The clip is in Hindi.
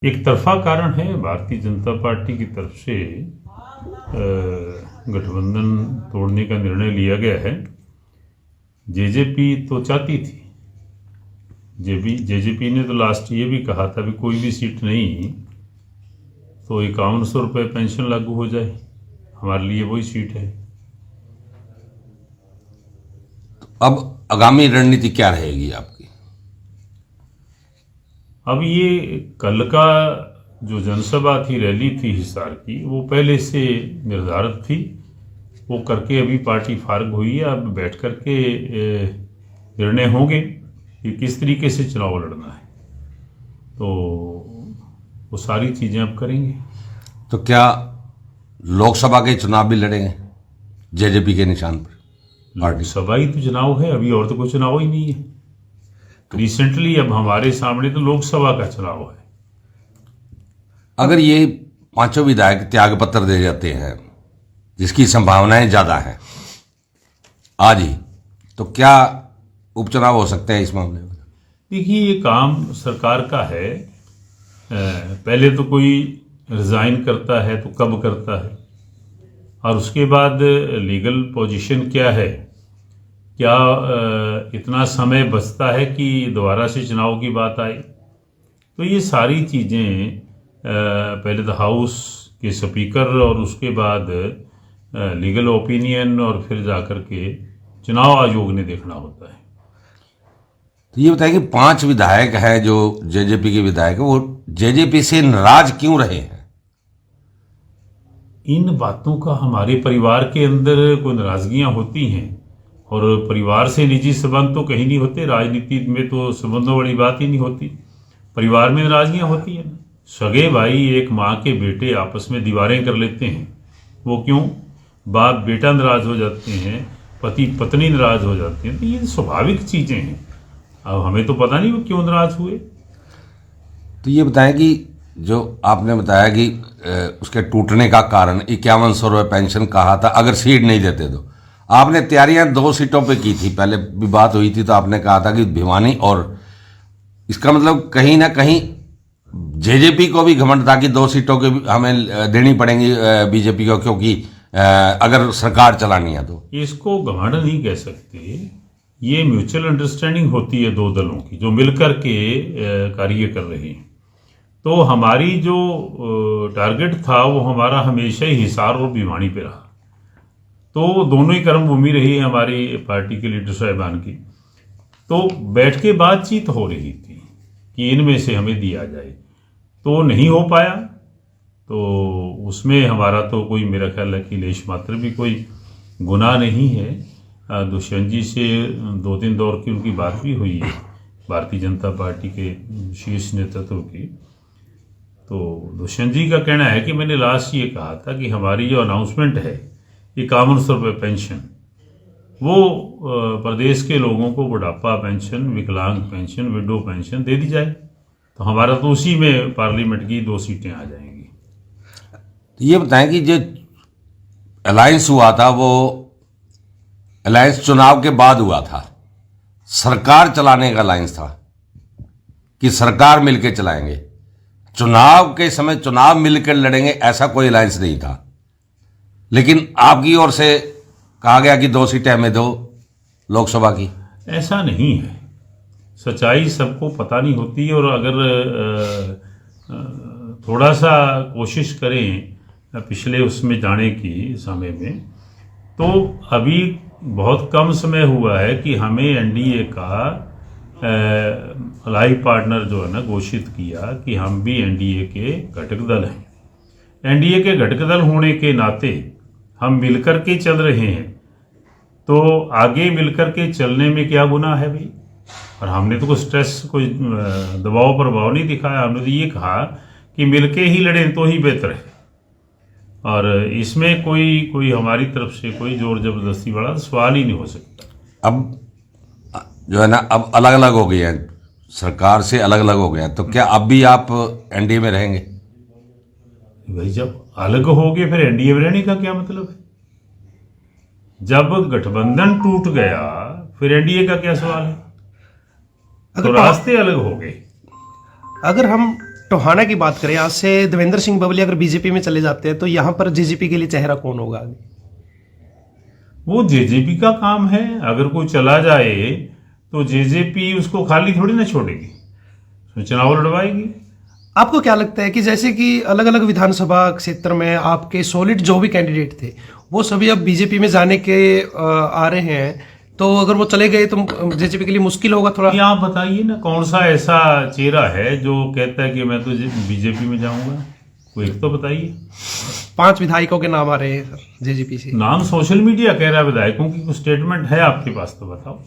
एक तरफा कारण है भारतीय जनता पार्टी की तरफ से गठबंधन तोड़ने का निर्णय लिया गया है। जेजेपी तो चाहती थी, जेजेपी ने तो लास्ट ये भी कहा था भी कोई भी सीट नहीं तो 5100 रुपये पेंशन लागू हो जाए, हमारे लिए वही सीट है। अब आगामी रणनीति क्या रहेगी आपकी? अब ये कल का जो जनसभा थी, रैली थी हिसार की, वो पहले से निर्धारित थी, वो करके अभी पार्टी फार्ग हुई है। अब बैठ करके निर्णय होंगे कि किस तरीके से चुनाव लड़ना है, तो वो सारी चीज़ें अब करेंगे। तो क्या लोकसभा के चुनाव भी लड़ेंगे जेजेपी के निशान पर? लोकसभा ही तो चुनाव है अभी, और तो कोई चुनाव ही नहीं है। रिसेंटली अब हमारे सामने तो लोकसभा का चुनाव है। अगर ये पांचों विधायक त्याग पत्र दे जाते हैं, जिसकी संभावनाएं ज्यादा हैं आज ही, तो क्या उपचुनाव हो सकते हैं इस मामले में? देखिए, ये काम सरकार का है। पहले तो कोई रिजाइन करता है तो कब करता है, और उसके बाद लीगल पोजीशन क्या है, क्या इतना समय बचता है कि दोबारा से चुनाव की बात आए। तो ये सारी चीज़ें पहले तो हाउस के स्पीकर और उसके बाद लीगल ओपिनियन और फिर जाकर के चुनाव आयोग ने देखना होता है। तो ये बताइए कि 5 विधायक हैं जो जेजेपी के विधायक हैं, वो जेजेपी से नाराज क्यों रहे हैं? इन बातों का हमारे परिवार के अंदर कोई नाराजगियां होती हैं, और परिवार से निजी संबंध तो कहीं नहीं होते। राजनीति में तो संबंधों वाली बात ही नहीं होती, परिवार में नाराजगियां होती हैं। सगे भाई, एक माँ के बेटे आपस में दीवारें कर लेते हैं, वो क्यों? बाप बेटा नाराज हो जाते हैं, पति पत्नी नाराज हो जाते हैं, तो ये स्वाभाविक चीजें हैं। अब हमें तो पता नहीं वो क्यों नाराज हुए। तो ये बताएं कि जो आपने बताया कि उसके टूटने का कारण 5100 रुपये पेंशन कहा था, अगर सीट नहीं देते तो आपने तैयारियां 2 सीटों पे की थी, पहले भी बात हुई थी, तो आपने कहा था कि भिवानी, और इसका मतलब कहीं ना कहीं जेजेपी को भी घमंड था कि 2 सीटों के हमें देनी पड़ेंगी बीजेपी को, क्योंकि अगर सरकार चलानी है तो। इसको घमंड नहीं कह सकते, ये म्यूचुअल अंडरस्टैंडिंग होती है दो दलों की जो मिलकर के कार्य कर रहे हैं। तो हमारी जो टारगेट था वो हमारा हमेशा ही हिसार और भिवानी पे रहा, तो दोनों ही कर्मभूमि रही है हमारी पार्टी के लीडर साहिबान की। तो बैठ के बातचीत हो रही थी कि इनमें से हमें दिया जाए, तो नहीं हो पाया। तो उसमें हमारा तो कोई, मेरा ख्याल है कि लेश मात्र भी कोई गुनाह नहीं है। दुष्यंत जी से 2-3 दौर की उनकी बात भी हुई है भारतीय जनता पार्टी के शीर्ष नेतृत्व की। तो दुष्यंत जी का कहना है कि मैंने लास्ट ये कहा था कि हमारी जो अनाउंसमेंट है 5100 रुपये पेंशन, वो प्रदेश के लोगों को बुढ़ापा पेंशन, विकलांग पेंशन, विडो पेंशन दे दी जाए, तो हमारा तो उसी में पार्लियामेंट की 2 सीटें आ जाएंगी। तो ये बताएं कि जो अलायंस हुआ था, वो अलायंस चुनाव के बाद हुआ था, सरकार चलाने का अलायंस था कि सरकार मिलकर चलाएंगे, चुनाव के समय चुनाव मिलकर लड़ेंगे, ऐसा कोई अलायंस नहीं था। लेकिन आपकी ओर से कहा गया कि 2 सीटें हमें दो लोकसभा की। ऐसा नहीं है, सच्चाई सबको पता नहीं होती, और अगर थोड़ा सा कोशिश करें पिछले उसमें जाने की समय में, तो अभी बहुत कम समय हुआ है कि हमें एनडीए का अलाई पार्टनर जो है ना घोषित किया कि हम भी एनडीए के घटक दल हैं। एनडीए के घटक दल होने के नाते हम मिलकर के चल रहे हैं, तो आगे मिलकर के चलने में क्या गुनाह है भाई? और हमने तो कोई स्ट्रेस, कोई दबाव प्रभाव नहीं दिखाया। हमने तो ये कहा कि मिलके ही लड़ें तो ही बेहतर है, और इसमें कोई हमारी तरफ से कोई जोर जबरदस्ती वाला सवाल ही नहीं हो सकता। अब जो है ना, अब अलग अलग हो गए हैं, सरकार से अलग अलग हो गए हैं, तो क्या अब भी आप एनडीए में रहेंगे? भाई, जब अलग हो गए फिर एनडीए में रहने का क्या मतलब है? जब गठबंधन टूट गया फिर एनडीए का क्या सवाल है? तो रास्ते अलग हो गए। अगर हम टोहाना की बात करें, यहाँ से देवेंद्र सिंह बबली अगर बीजेपी में चले जाते हैं तो यहाँ पर जेजेपी के लिए चेहरा कौन होगा आगे? वो जेजेपी का काम है। अगर कोई चला जाए तो जेजेपी उसको खाली थोड़ी ना छोड़ेगी, उसमें चुनाव लड़वाएगी। आपको क्या लगता है कि जैसे कि अलग अलग विधानसभा क्षेत्र में आपके सॉलिड जो भी कैंडिडेट थे वो सभी अब बीजेपी में जाने के आ रहे हैं, तो अगर वो चले गए तो जेजेपी के लिए मुश्किल होगा थोड़ा? ये आप बताइए ना, कौन सा ऐसा चेहरा है जो कहता है कि मैं तो बीजेपी में जाऊंगा? कोई एक तो बताइए। 5 विधायकों के नाम आ रहे हैं सर जेजेपी से। नाम सोशल मीडिया कह रहा है, विधायकों की कुछ स्टेटमेंट है आपके पास तो बताओ।